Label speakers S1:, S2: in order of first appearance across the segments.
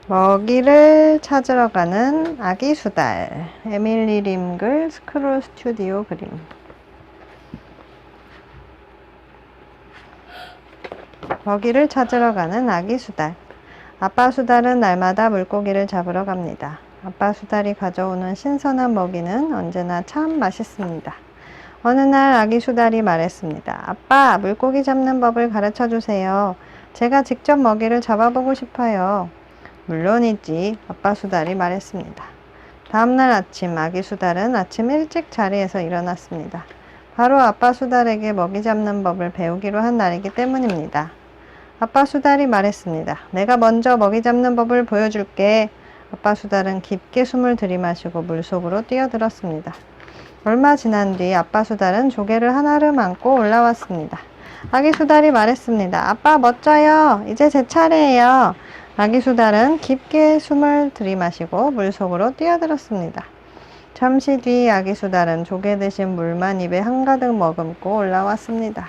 S1: 먹이를 찾으러 가는 아기 수달. 에밀리 림글 스크롤 스튜디오 그림. 먹이를 찾으러 가는 아기 수달. 아빠 수달은 날마다 물고기를 잡으러 갑니다. 아빠 수달이 가져오는 신선한 먹이는 언제나 참 맛있습니다. 어느 날 아기 수달이 말했습니다. 아빠, 물고기 잡는 법을 가르쳐 주세요. 제가 직접 먹이를 잡아보고 싶어요. 물론이지, 아빠 수달이 말했습니다. 다음날 아침, 아기 수달은 아침 일찍 자리에서 일어났습니다. 바로 아빠 수달에게 먹이 잡는 법을 배우기로 한 날이기 때문입니다. 아빠 수달이 말했습니다. 내가 먼저 먹이 잡는 법을 보여줄게. 아빠 수달은 깊게 숨을 들이마시고 물속으로 뛰어들었습니다. 얼마 지난 뒤 아빠 수달은 조개를 하나를 안고 올라왔습니다. 아기 수달이 말했습니다. 아빠 멋져요. 이제 제 차례예요. 아기 수달은 깊게 숨을 들이마시고 물속으로 뛰어들었습니다. 잠시 뒤 아기 수달은 조개 대신 물만 입에 한가득 머금고 올라왔습니다.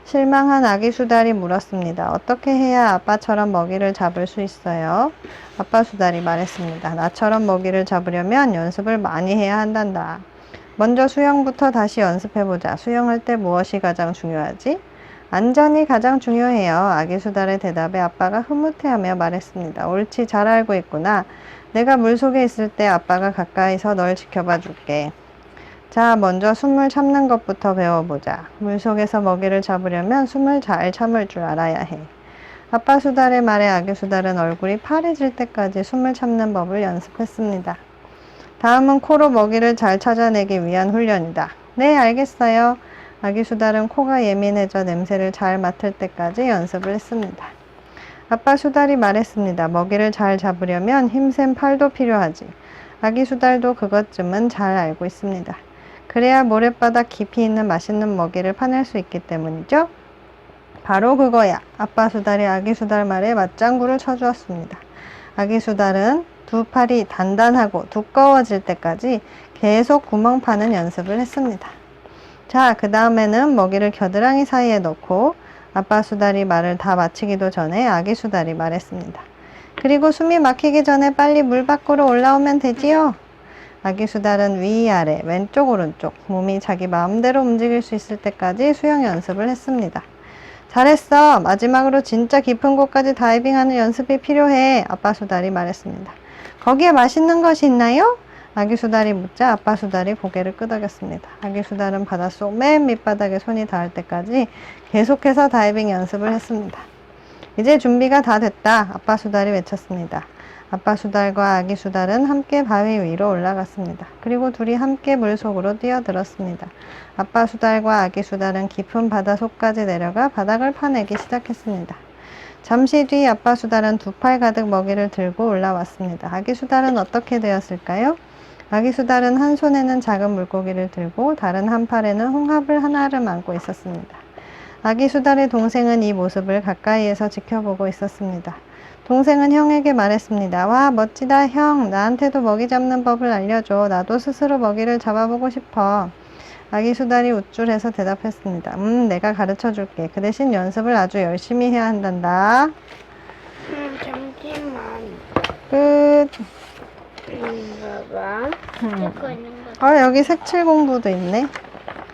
S1: 실망한 아기 수달이 물었습니다. 어떻게 해야 아빠처럼 먹이를 잡을 수 있어요? 아빠 수달이 말했습니다. 나처럼 먹이를 잡으려면 연습을 많이 해야 한단다. 먼저 수영부터 다시 연습해보자. 수영할 때 무엇이 가장 중요하지? 안전이 가장 중요해요. 아기 수달의 대답에 아빠가 흐뭇해하며 말했습니다. 옳지, 잘 알고 있구나. 내가 물속에 있을 때 아빠가 가까이서 널 지켜봐 줄게. 자, 먼저 숨을 참는 것부터 배워보자. 물속에서 먹이를 잡으려면 숨을 잘 참을 줄 알아야 해. 아빠 수달의 말에 아기 수달은 얼굴이 파래질 때까지 숨을 참는 법을 연습했습니다. 다음은 코로 먹이를 잘 찾아내기 위한 훈련이다. 네, 알겠어요. 아기 수달은 코가 예민해져 냄새를 잘 맡을 때까지 연습을 했습니다. 아빠 수달이 말했습니다. 먹이를 잘 잡으려면 힘센 팔도 필요하지. 아기 수달도 그것쯤은 잘 알고 있습니다. 그래야 모랫바닥 깊이 있는 맛있는 먹이를 파낼 수 있기 때문이죠. 바로 그거야. 아빠 수달이 아기 수달 말에 맞장구를 쳐주었습니다. 아기 수달은 두 팔이 단단하고 두꺼워질 때까지 계속 구멍 파는 연습을 했습니다. 자, 그 다음에는 먹이를 겨드랑이 사이에 넣고 아빠 수달이 말을 다 마치기도 전에 아기 수달이 말했습니다. 그리고 숨이 막히기 전에 빨리 물 밖으로 올라오면 되지요? 아기 수달은 위아래, 왼쪽, 오른쪽, 몸이 자기 마음대로 움직일 수 있을 때까지 수영 연습을 했습니다. 잘했어. 마지막으로 진짜 깊은 곳까지 다이빙하는 연습이 필요해. 아빠 수달이 말했습니다. 거기에 맛있는 것이 있나요? 아기 수달이 묻자 아빠 수달이 고개를 끄덕였습니다. 아기 수달은 바닷속 맨 밑바닥에 손이 닿을 때까지 계속해서 다이빙 연습을 했습니다. 이제 준비가 다 됐다. 아빠 수달이 외쳤습니다. 아빠 수달과 아기 수달은 함께 바위 위로 올라갔습니다. 그리고 둘이 함께 물속으로 뛰어들었습니다. 아빠 수달과 아기 수달은 깊은 바다 속까지 내려가 바닥을 파내기 시작했습니다. 잠시 뒤 아빠 수달은 두 팔 가득 먹이를 들고 올라왔습니다. 아기 수달은 어떻게 되었을까요? 아기 수달은 한 손에는 작은 물고기를 들고 다른 한 팔에는 홍합을 하나를 안고 있었습니다. 아기 수달의 동생은 이 모습을 가까이에서 지켜보고 있었습니다. 동생은 형에게 말했습니다. 와, 멋지다 형. 나한테도 먹이 잡는 법을 알려줘. 나도 스스로 먹이를 잡아보고 싶어. 아기 수달이 우쭐해서 대답했습니다. 내가 가르쳐줄게. 그 대신 연습을 아주 열심히 해야 한단다.
S2: 잠시만.
S1: 끝.
S2: 봐봐. 스티커 있는 거.
S1: 여기 색칠 공부도 있네.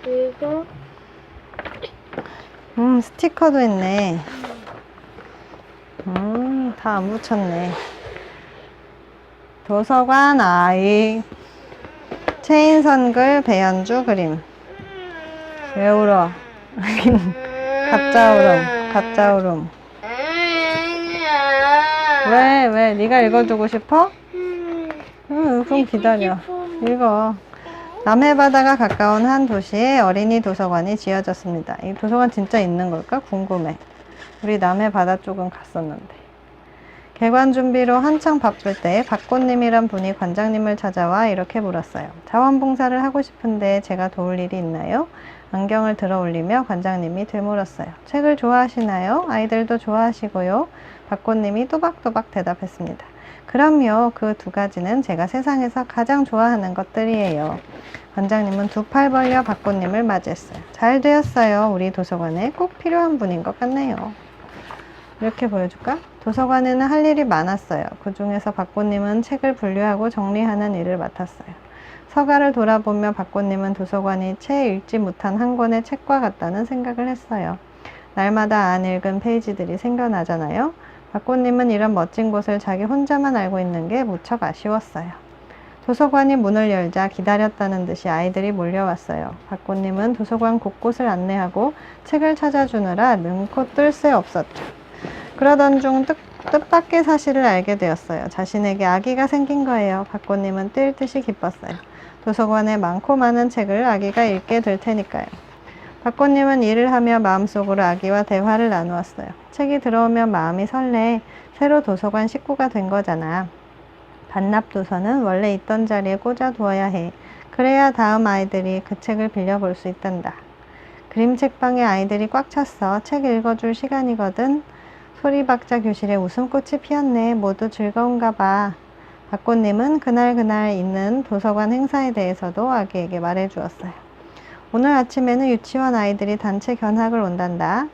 S2: 그리고
S1: 스티커도 있네. 다 안 붙였네. 도서관 아이. 체인선글 배연주 그림. 왜 울어? 가짜 울음. 가짜 울음. 왜? 네가 읽어주고 싶어? 그럼 기다려. 읽어. 남해바다가 가까운 한 도시에 어린이 도서관이 지어졌습니다. 이 도서관 진짜 있는 걸까? 궁금해. 우리 남해바다 쪽은 갔었는데. 개관 준비로 한창 바쁠 때 박꽃님이란 분이 관장님을 찾아와 이렇게 물었어요. 자원봉사를 하고 싶은데 제가 도울 일이 있나요? 안경을 들어 올리며 관장님이 되물었어요. 책을 좋아하시나요? 아이들도 좋아하시고요. 박꽃님이 또박또박 대답했습니다. 그럼요. 그 두 가지는 제가 세상에서 가장 좋아하는 것들이에요. 관장님은 두 팔 벌려 박꽃님을 맞이했어요. 잘 되었어요. 우리 도서관에 꼭 필요한 분인 것 같네요. 이렇게 보여줄까? 도서관에는 할 일이 많았어요. 그 중에서 박꽃님은 책을 분류하고 정리하는 일을 맡았어요. 서가를 돌아보며 박꽃님은 도서관이 채 읽지 못한 한 권의 책과 같다는 생각을 했어요. 날마다 안 읽은 페이지들이 생겨나잖아요. 박꽃님은 이런 멋진 곳을 자기 혼자만 알고 있는 게 무척 아쉬웠어요. 도서관이 문을 열자 기다렸다는 듯이 아이들이 몰려왔어요. 박꽃님은 도서관 곳곳을 안내하고 책을 찾아주느라 능코 뜰 새 없었죠. 그러던 중 뜻밖의 사실을 알게 되었어요. 자신에게 아기가 생긴 거예요. 박꽃님은 뛸 듯이 기뻤어요. 도서관에 많고 많은 책을 아기가 읽게 될 테니까요. 박꽃님은 일을 하며 마음속으로 아기와 대화를 나누었어요. 책이 들어오면 마음이 설레. 새로 도서관 식구가 된 거잖아. 반납도서는 원래 있던 자리에 꽂아두어야 해. 그래야 다음 아이들이 그 책을 빌려볼 수 있단다. 그림책방에 아이들이 꽉 찼어. 책 읽어줄 시간이거든. 소리박자 교실에 웃음꽃이 피었네. 모두 즐거운가 봐. 박꽃님은 그날 있는 도서관 행사에 대해서도 아기에게 말해주었어요. 오늘 아침에는 유치원 아이들이 단체 견학을 온단다.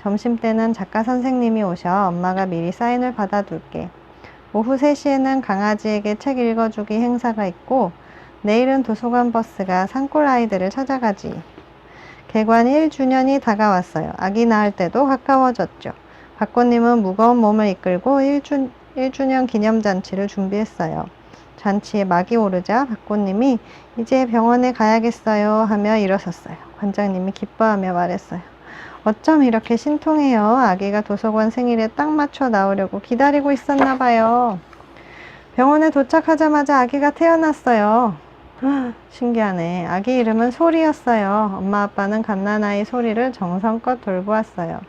S1: 점심때는 작가 선생님이 오셔. 엄마가 미리 사인을 받아둘게. 오후 3시에는 강아지에게 책 읽어주기 행사가 있고 내일은 도서관 버스가 산골 아이들을 찾아가지. 개관 1주년이 다가왔어요. 아기 낳을 때도 가까워졌죠. 박꽃님은 무거운 몸을 이끌고 1주년 기념잔치를 준비했어요. 잔치에 막이 오르자 박꽃님이 이제 병원에 가야겠어요 하며 일어섰어요. 관장님이 기뻐하며 말했어요. 어쩜 이렇게 신통해요. 아기가 도서관 생일에 딱 맞춰 나오려고 기다리고 있었나 봐요. 병원에 도착하자마자 아기가 태어났어요. 신기하네. 아기 이름은 소리였어요. 엄마 아빠는 갓난아이 소리를 정성껏 돌보았어요.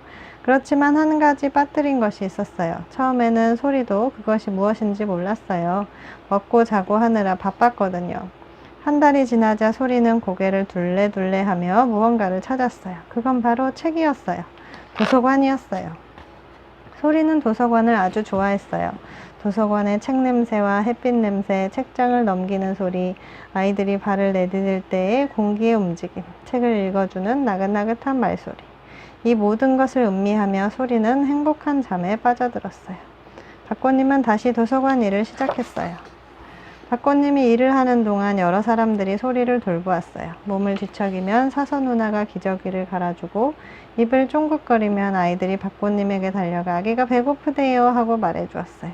S1: 그렇지만 한 가지 빠뜨린 것이 있었어요. 처음에는 소리도 그것이 무엇인지 몰랐어요. 먹고 자고 하느라 바빴거든요. 한 달이 지나자 소리는 고개를 둘레둘레하며 무언가를 찾았어요. 그건 바로 책이었어요. 도서관이었어요. 소리는 도서관을 아주 좋아했어요. 도서관의 책 냄새와 햇빛 냄새, 책장을 넘기는 소리, 아이들이 발을 내디딜 때의 공기의 움직임, 책을 읽어주는 나긋나긋한 말소리. 이 모든 것을 음미하며 소리는 행복한 잠에 빠져들었어요. 박꽃님은 다시 도서관 일을 시작했어요. 박꽃님이 일을 하는 동안 여러 사람들이 소리를 돌보았어요. 몸을 뒤척이면 사서 누나가 기저귀를 갈아주고 입을 쫑긋거리면 아이들이 박꽃님에게 달려가 아기가 배고프대요 하고 말해주었어요.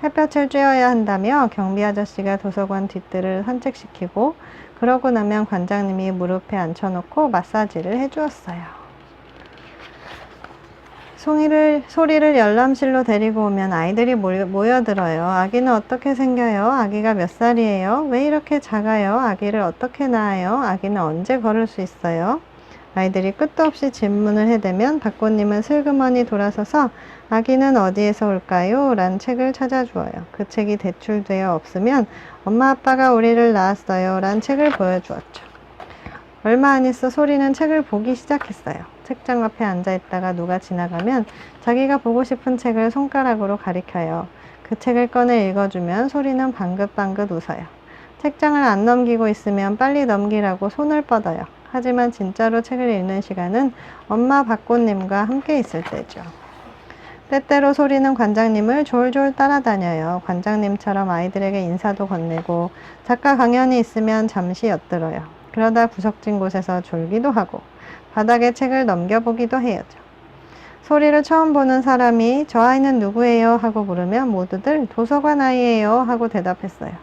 S1: 햇볕을 쬐어야 한다며 경비 아저씨가 도서관 뒷뜰을 산책시키고 그러고 나면 관장님이 무릎에 앉혀놓고 마사지를 해주었어요. 소리를 열람실로 데리고 오면 아이들이 모여들어요. 아기는 어떻게 생겨요? 아기가 몇 살이에요? 왜 이렇게 작아요? 아기를 어떻게 낳아요? 아기는 언제 걸을 수 있어요? 아이들이 끝도 없이 질문을 해대면 박꽃님은 슬그머니 돌아서서 아기는 어디에서 올까요? 란 책을 찾아주어요. 그 책이 대출되어 없으면 엄마 아빠가 우리를 낳았어요. 란 책을 보여주었죠. 얼마 안 있어 소리는 책을 보기 시작했어요. 책장 앞에 앉아있다가 누가 지나가면 자기가 보고 싶은 책을 손가락으로 가리켜요. 그 책을 꺼내 읽어주면 소리는 방긋방긋 웃어요. 책장을 안 넘기고 있으면 빨리 넘기라고 손을 뻗어요. 하지만 진짜로 책을 읽는 시간은 엄마 박꽃님과 함께 있을 때죠. 때때로 소리는 관장님을 졸졸 따라다녀요. 관장님처럼 아이들에게 인사도 건네고 작가 강연이 있으면 잠시 엿들어요. 그러다 구석진 곳에서 졸기도 하고 바닥에 책을 넘겨보기도 해요. 소리를 처음 보는 사람이 저 아이는 누구예요? 하고 물으면 모두들 도서관 아이예요 하고 대답했어요.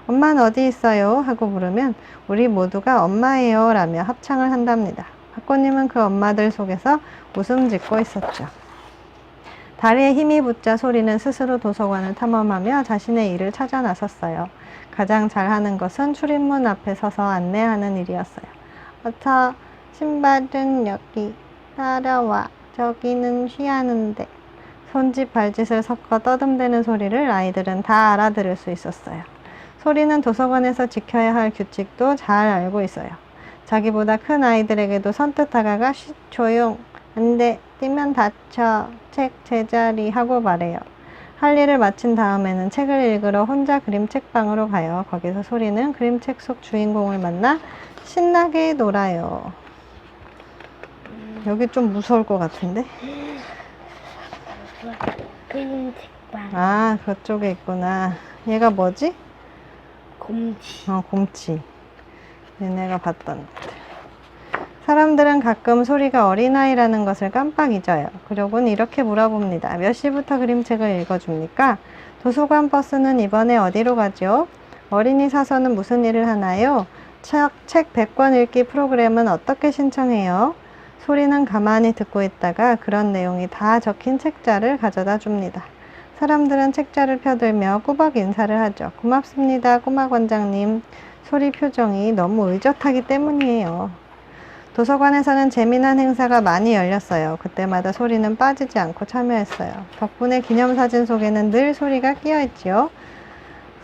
S1: 엄마는 어디 있어요? 하고 물으면 우리 모두가 엄마예요 라며 합창을 한답니다. 박꽃님은 그 엄마들 속에서 웃음 짓고 있었죠. 다리에 힘이 붙자 소리는 스스로 도서관을 탐험하며 자신의 일을 찾아 나섰어요. 가장 잘하는 것은 출입문 앞에 서서 안내하는 일이었어요. 어서 신발은 여기 따라와. 저기는 쉬하는데. 손짓 발짓을 섞어 떠듬대는 소리를 아이들은 다 알아들을 수 있었어요. 소리는 도서관에서 지켜야 할 규칙도 잘 알고 있어요. 자기보다 큰 아이들에게도 선뜻 다가가 쉿 조용. 안 돼. 뛰면 다쳐. 책 제자리 하고 말해요. 할 일을 마친 다음에는 책을 읽으러 혼자 그림책방으로 가요. 거기서 소리는 그림책 속 주인공을 만나 신나게 놀아요. 여기 좀 무서울 것 같은데?
S2: 그림 책방.
S1: 아, 그쪽에 있구나. 얘가 뭐지?
S2: 곰치.
S1: 곰치. 얘네가 봤던 것들. 사람들은 가끔 소리가 어린아이라는 것을 깜빡 잊어요. 그러곤 이렇게 물어봅니다. 몇 시부터 그림책을 읽어줍니까? 도서관 버스는 이번에 어디로 가죠? 어린이 사서는 무슨 일을 하나요? 책 100권 읽기 프로그램은 어떻게 신청해요? 소리는 가만히 듣고 있다가 그런 내용이 다 적힌 책자를 가져다 줍니다. 사람들은 책자를 펴들며 꾸벅 인사를 하죠. 고맙습니다, 꼬마 관장님. 소리 표정이 너무 의젓하기 때문이에요. 도서관에서는 재미난 행사가 많이 열렸어요. 그때마다 소리는 빠지지 않고 참여했어요. 덕분에 기념사진 속에는 늘 소리가 끼어있지요.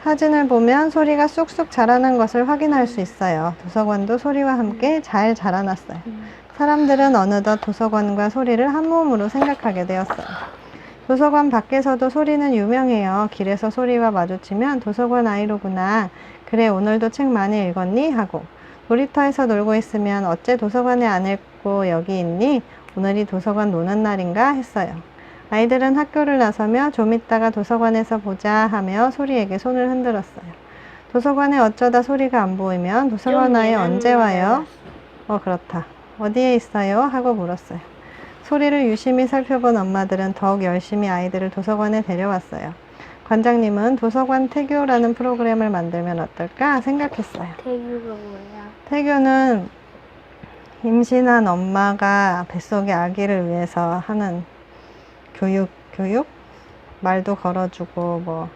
S1: 사진을 보면 소리가 쑥쑥 자라난 것을 확인할 수 있어요. 도서관도 소리와 함께 잘 자라났어요. 사람들은 어느덧 도서관과 소리를 한 몸으로 생각하게 되었어요. 도서관 밖에서도 소리는 유명해요. 길에서 소리와 마주치면 도서관 아이로구나. 그래, 오늘도 책 많이 읽었니? 하고. 놀이터에서 놀고 있으면 어째 도서관에 안 읽고 여기 있니? 오늘이 도서관 노는 날인가? 했어요. 아이들은 학교를 나서며 좀 이따가 도서관에서 보자 하며 소리에게 손을 흔들었어요. 도서관에 어쩌다 소리가 안 보이면 도서관 아이 언제 와요? 그렇다. 어디에 있어요? 하고 물었어요. 소리를 유심히 살펴본 엄마들은 더욱 열심히 아이들을 도서관에 데려왔어요. 관장님은 도서관 태교라는 프로그램을 만들면 어떨까 생각했어요.
S2: 태교가 뭐야?
S1: 태교는 임신한 엄마가 뱃속의 아기를 위해서 하는 교육? 말도 걸어주고 뭐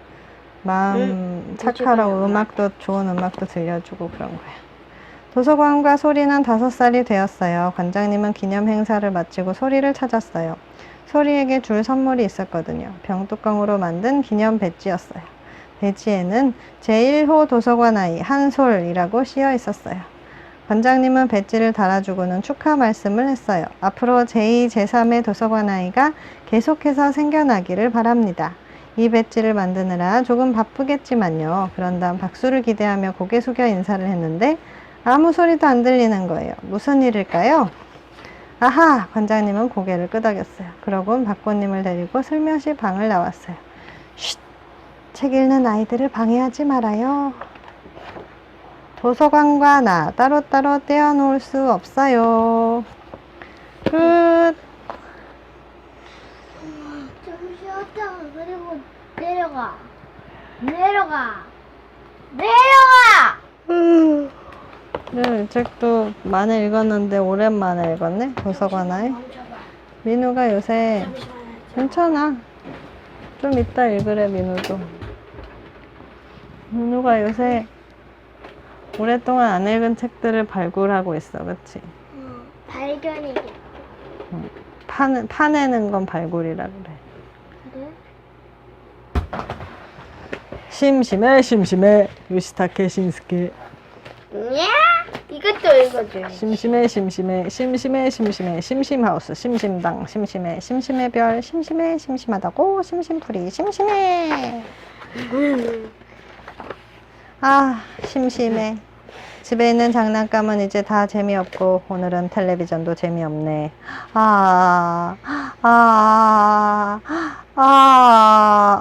S1: 마음 착하라고 음악도 좋은 음악도 들려주고 그런 거예요. 도서관과 소리는 5살이 되었어요. 관장님은 기념 행사를 마치고 소리를 찾았어요. 소리에게 줄 선물이 있었거든요. 병뚜껑으로 만든 기념 배지였어요. 배지에는 제1호 도서관 아이 한솔이라고 씌어 있었어요. 관장님은 배지를 달아주고는 축하 말씀을 했어요. 앞으로 제2, 제3의 도서관 아이가 계속해서 생겨나기를 바랍니다. 이 배지를 만드느라 조금 바쁘겠지만요. 그런 다음 박수를 기대하며 고개 숙여 인사를 했는데 아무 소리도 안 들리는 거예요. 무슨 일일까요? 아하! 관장님은 고개를 끄덕였어요. 그러곤 박고님을 데리고 슬며시 방을 나왔어요. 쉿! 책 읽는 아이들을 방해하지 말아요. 도서관과 나 따로따로 떼어놓을 수 없어요. 끝!
S2: 좀 쉬었다. 그리고 내려가.
S1: 이 책도 많이 읽었는데 오랜만에 읽었네. 도서관에. 민우가 요새 괜찮아. 좀 이따 읽으래, 민우도. 민우가 요새 오랫동안 안 읽은 책들을 발굴하고 있어. 그치?
S2: 발견이게.
S1: 파내는 건 발굴이라 그래.
S2: 그래?
S1: 심심해. 요시타케 신스케.
S2: 야! 이것도 읽어줘.
S1: 심심해. 심심하우스. 심심당. 심심해 별. 심심하다고. 심심풀이. 심심해. 아, 심심해. 집에 있는 장난감은 이제 다 재미없고 오늘은 텔레비전도 재미없네.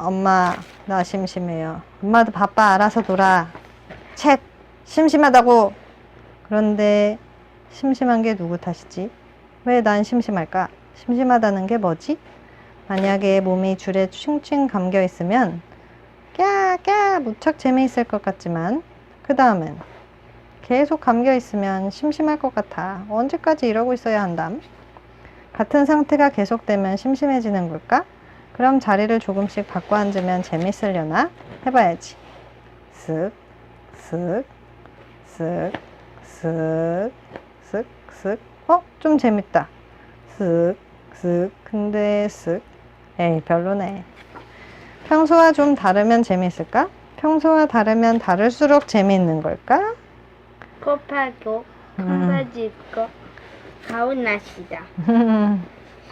S1: 엄마, 나 심심해요. 엄마도 바빠. 알아서 놀아. 책 심심하다고. 그런데 심심한 게 누구 탓이지? 왜 난 심심할까? 심심하다는 게 뭐지? 만약에 몸이 줄에 칭칭 감겨 있으면 깨 무척 재미있을 것 같지만 그 다음엔 계속 감겨 있으면 심심할 것 같아. 언제까지 이러고 있어야 한담? 같은 상태가 계속되면 심심해지는 걸까? 그럼 자리를 조금씩 바꿔 앉으면 재밌으려나? 해봐야지. 쓱 좀 재밌다. 근데 에이, 별로네. 평소와 좀 다르면 재밌을까? 평소와 다르면 다를수록 재미있는 걸까?
S2: 곱하고 콩바지 입고 가운 나시다.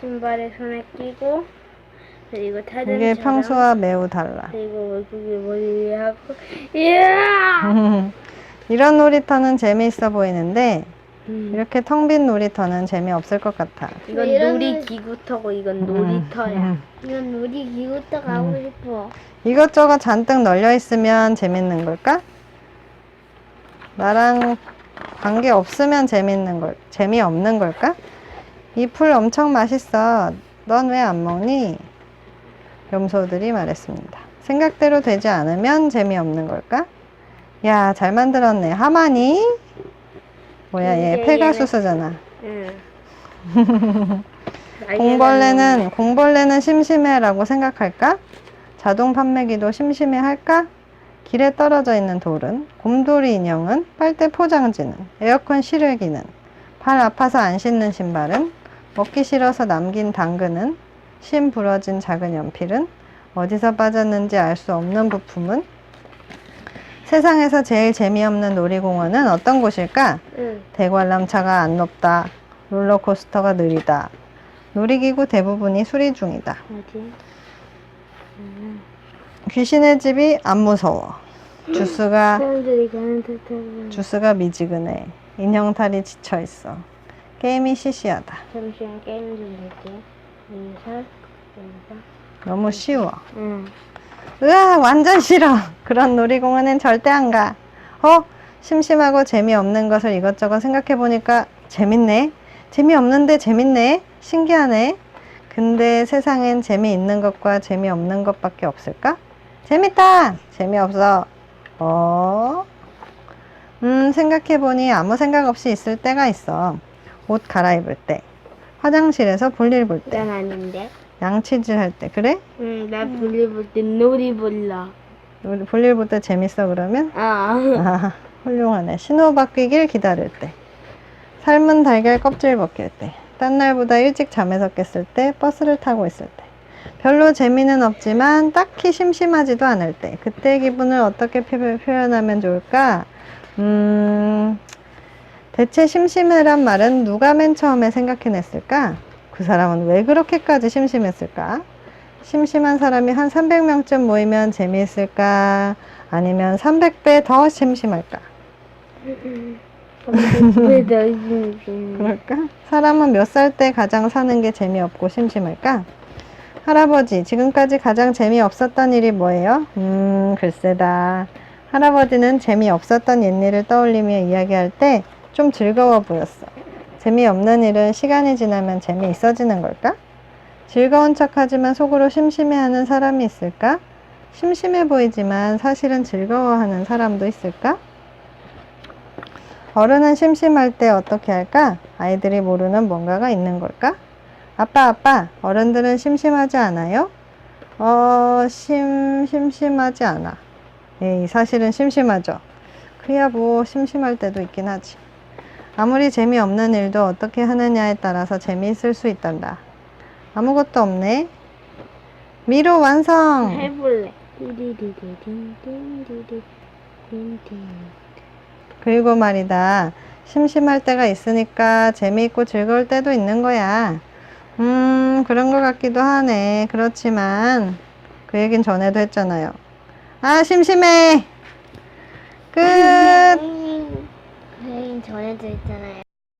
S2: 신발에 손에 끼고 그리고 타전처럼
S1: 이게 평소와 매우 달라.
S2: 그리고 얼굴에 머리 하고 이야!
S1: 이런 놀이터는 재미있어 보이는데 이렇게 텅 빈 놀이터는 재미없을 것 같아.
S2: 이건
S3: 이런
S2: 놀이기구터고 이건 놀이터야.
S3: 이건 우리 기부터 가고 싶어.
S1: 이것저것 잔뜩 널려 있으면 재밌는 걸까? 나랑 관계 없으면 재미없는 걸까? 이 풀 엄청 맛있어. 넌 왜 안 먹니? 염소들이 말했습니다. 생각대로 되지 않으면 재미없는 걸까? 야, 잘 만들었네. 하마니? 뭐야, 얘
S2: 근데
S1: 페가수스잖아.
S2: 응.
S1: 공벌레는 심심해라고 생각할까? 자동 판매기도 심심해할까? 길에 떨어져 있는 돌은, 곰돌이 인형은, 빨대 포장지는, 에어컨 실외기는, 발 아파서 안 신는 신발은, 먹기 싫어서 남긴 당근은, 심 부러진 작은 연필은, 어디서 빠졌는지 알 수 없는 부품은, 세상에서 제일 재미없는 놀이공원은 어떤 곳일까?
S2: 응.
S1: 대관람차가 안 높다. 롤러코스터가 느리다. 놀이기구 대부분이 수리 중이다.
S2: 어디?
S1: 귀신의 집이 안 무서워.
S2: 사람들이 가는 듯한.
S1: 주스가 미지근해. 인형탈이 지쳐있어. 게임이 시시하다.
S2: 잠시만 게임 좀 볼게. 인사.
S1: 너무 쉬워.
S2: 응.
S1: 으아, 완전 싫어. 그런 놀이공원엔 절대 안 가. 심심하고 재미없는 것을 이것저것 생각해보니까 재밌네. 재미없는데 재밌네. 신기하네. 근데 세상엔 재미있는 것과 재미없는 것밖에 없을까? 재밌다. 재미없어. 생각해보니 아무 생각 없이 있을 때가 있어. 옷 갈아입을 때, 화장실에서 볼일 볼 때,
S2: 난 아닌데.
S1: 양치질 할 때. 그래?
S2: 응, 나 볼일 볼 때 놀이 볼라.
S1: 우리 볼일 볼 때 재밌어 그러면?
S2: 아.
S1: 훌륭하네. 신호 바뀌길 기다릴 때, 삶은 달걀 껍질 벗길 때, 딴 날보다 일찍 잠에서 깼을 때, 버스를 타고 있을 때, 별로 재미는 없지만 딱히 심심하지도 않을 때, 그때의 기분을 어떻게 표현하면 좋을까? 대체 심심해란 말은 누가 맨 처음에 생각해냈을까? 그 사람은 왜 그렇게까지 심심했을까? 심심한 사람이 한 300명쯤 모이면 재미있을까? 아니면 300배 더 심심할까?
S2: 왜 너희는
S1: 그럴까? 사람은 몇 살 때 가장 사는 게 재미없고 심심할까? 할아버지, 지금까지 가장 재미없었던 일이 뭐예요? 글쎄다. 할아버지는 재미없었던 옛일을 떠올리며 이야기할 때 좀 즐거워 보였어. 재미없는 일은 시간이 지나면 재미있어지는 걸까? 즐거운 척하지만 속으로 심심해하는 사람이 있을까? 심심해 보이지만 사실은 즐거워하는 사람도 있을까? 어른은 심심할 때 어떻게 할까? 아이들이 모르는 뭔가가 있는 걸까? 아빠, 어른들은 심심하지 않아요? 심심하지 않아. 에이, 사실은 심심하죠. 그야 뭐 심심할 때도 있긴 하지. 아무리 재미없는 일도 어떻게 하느냐에 따라서 재미있을 수 있단다. 아무것도 없네. 미로 완성!
S2: 해볼래.
S1: 그리고 말이다. 심심할 때가 있으니까 재미있고 즐거울 때도 있는 거야. 그런 것 같기도 하네. 그렇지만 그 얘긴 전에도 했잖아요. 아, 심심해. 끝.
S3: 그 얘기는 전에도 했잖아요.